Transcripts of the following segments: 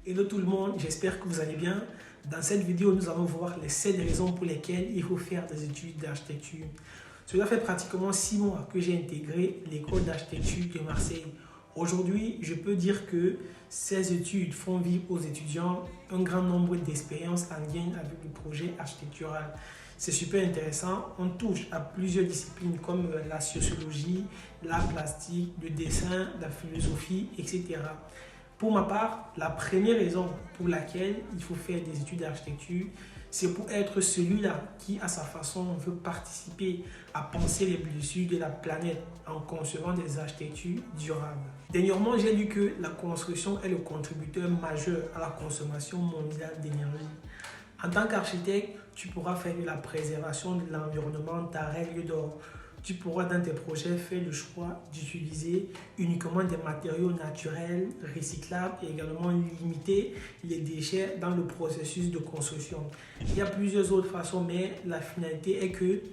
Hello tout le monde, j'espère que vous allez bien. Dans cette vidéo, nous allons voir les 7 raisons pour lesquelles il faut faire des études d'architecture. Cela fait pratiquement 6 mois que j'ai intégré l'école d'architecture de Marseille. Aujourd'hui, je peux dire que ces études font vivre aux étudiants un grand nombre d'expériences en lien avec le projet architectural. C'est super intéressant, on touche à plusieurs disciplines comme la sociologie, l'art plastique, le dessin, la philosophie, etc. Pour ma part, la première raison pour laquelle il faut faire des études d'architecture, c'est pour être celui-là qui, à sa façon, veut participer à penser les blessures de la planète en concevant des architectures durables. Dernièrement, j'ai lu que la construction est le contributeur majeur à la consommation mondiale d'énergie. En tant qu'architecte, tu pourras faire de la préservation de l'environnement ta règle d'or. Tu pourras dans tes projets faire le choix d'utiliser uniquement des matériaux naturels, recyclables et également limiter les déchets dans le processus de construction. Il y a plusieurs autres façons, mais la finalité est que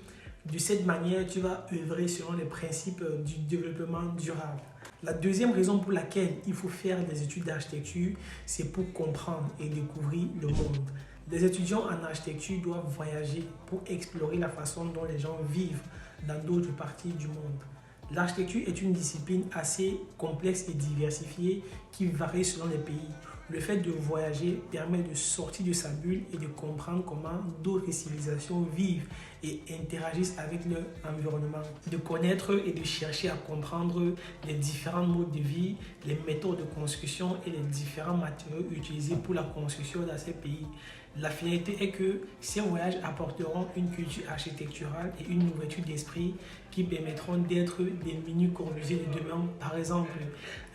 de cette manière, tu vas œuvrer selon les principes du développement durable. La deuxième raison pour laquelle il faut faire des études d'architecture, c'est pour comprendre et découvrir le monde. Les étudiants en architecture doivent voyager pour explorer la façon dont les gens vivent dans d'autres parties du monde. L'architecture est une discipline assez complexe et diversifiée qui varie selon les pays. Le fait de voyager permet de sortir de sa bulle et de comprendre comment d'autres civilisations vivent et interagissent avec leur environnement. De connaître et de chercher à comprendre les différents modes de vie, les méthodes de construction et les différents matériaux utilisés pour la construction dans ces pays. La finalité est que ces voyages apporteront une culture architecturale et une ouverture d'esprit qui permettront d'être des mini-Corbusier de demain, par exemple.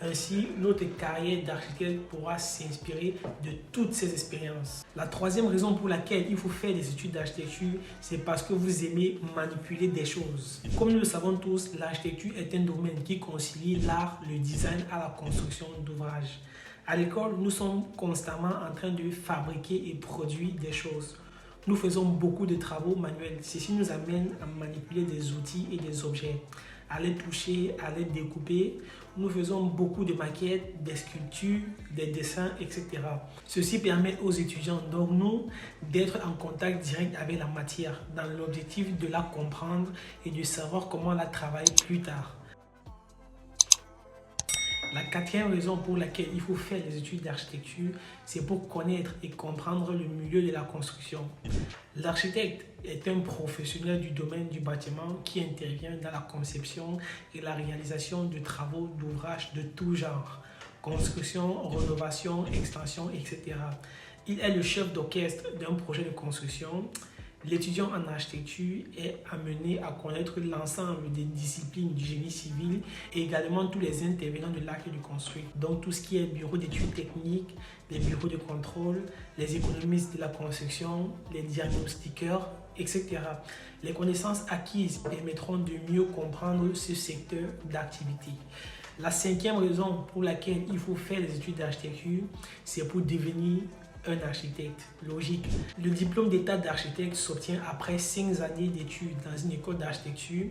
Ainsi, notre carrière d'architecte pourra s'inspirer de toutes ces expériences. La troisième raison pour laquelle il faut faire des études d'architecture, c'est parce que vous aimez manipuler des choses. Comme nous le savons tous, l'architecture est un domaine qui concilie l'art, le design à la construction d'ouvrages. À l'école, nous sommes constamment en train de fabriquer et produire des choses. Nous faisons beaucoup de travaux manuels. Ceci nous amène à manipuler des outils et des objets, à les toucher, à les découper. Nous faisons beaucoup de maquettes, des sculptures, des dessins, etc. Ceci permet aux étudiants, donc nous, d'être en contact direct avec la matière, dans l'objectif de la comprendre et de savoir comment la travailler plus tard. La quatrième raison pour laquelle il faut faire les études d'architecture, c'est pour connaître et comprendre le milieu de la construction. L'architecte est un professionnel du domaine du bâtiment qui intervient dans la conception et la réalisation de travaux d'ouvrages de tout genre, construction, rénovation, extension, etc. Il est le chef d'orchestre d'un projet de construction. L'étudiant en architecture est amené à connaître l'ensemble des disciplines du génie civil et également tous les intervenants de l'acte de construire. Donc tout ce qui est bureau d'études techniques, les bureaux de contrôle, les économistes de la construction, les diagnostiqueurs, etc. Les connaissances acquises permettront de mieux comprendre ce secteur d'activité. La cinquième raison pour laquelle il faut faire les études d'architecture, c'est pour devenir un architecte. Logique. Le diplôme d'état d'architecte s'obtient après 5 années d'études dans une école d'architecture.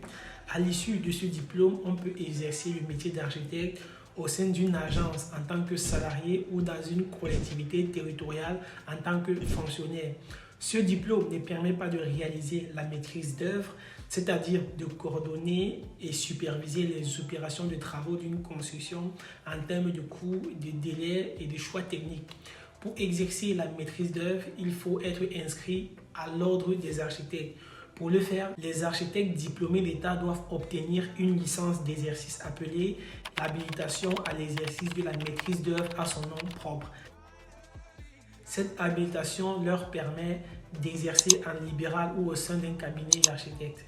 À l'issue de ce diplôme, on peut exercer le métier d'architecte au sein d'une agence en tant que salarié ou dans une collectivité territoriale en tant que fonctionnaire. Ce diplôme ne permet pas de réaliser la maîtrise d'œuvre, c'est-à-dire de coordonner et superviser les opérations de travaux d'une construction en termes de coûts, de délais et de choix techniques. Pour exercer la maîtrise d'œuvre, il faut être inscrit à l'ordre des architectes. Pour le faire, les architectes diplômés d'État doivent obtenir une licence d'exercice appelée l'habilitation à l'exercice de la maîtrise d'œuvre à son nom propre. Cette habilitation leur permet d'exercer en libéral ou au sein d'un cabinet d'architectes.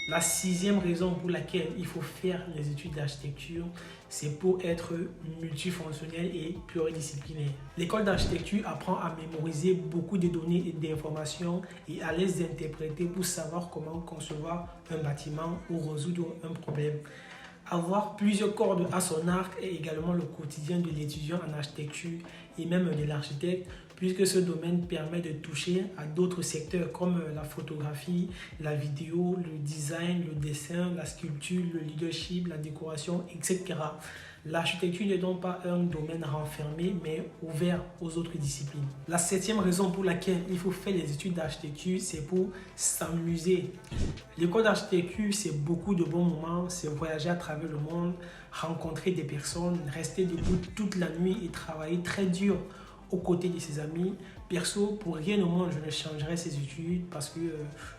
La sixième raison pour laquelle il faut faire les études d'architecture, c'est pour être multifonctionnel et pluridisciplinaire. L'école d'architecture apprend à mémoriser beaucoup de données et d'informations et à les interpréter pour savoir comment concevoir un bâtiment ou résoudre un problème. Avoir plusieurs cordes à son arc est également le quotidien de l'étudiant en architecture et même de l'architecte, puisque ce domaine permet de toucher à d'autres secteurs comme la photographie, la vidéo, le design, le dessin, la sculpture, le leadership, la décoration, etc. L'architecture n'est donc pas un domaine renfermé, mais ouvert aux autres disciplines. La septième raison pour laquelle il faut faire les études d'architecture, c'est pour s'amuser. L'école d'architecture, c'est beaucoup de bons moments, c'est voyager à travers le monde, rencontrer des personnes, rester debout toute la nuit et travailler très dur aux côtés de ses amis. Perso, pour rien au monde, je ne changerai ces études parce que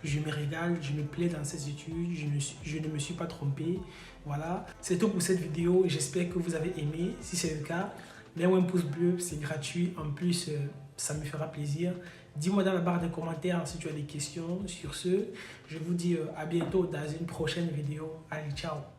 je me régale, je me plais dans ces études, je ne me suis pas trompé. Voilà, c'est tout pour cette vidéo. J'espère que vous avez aimé. Si c'est le cas, mets-moi un pouce bleu, c'est gratuit. En plus, ça me fera plaisir. Dis-moi dans la barre de commentaires si tu as des questions. Sur ce, je vous dis à bientôt dans une prochaine vidéo. Allez, ciao!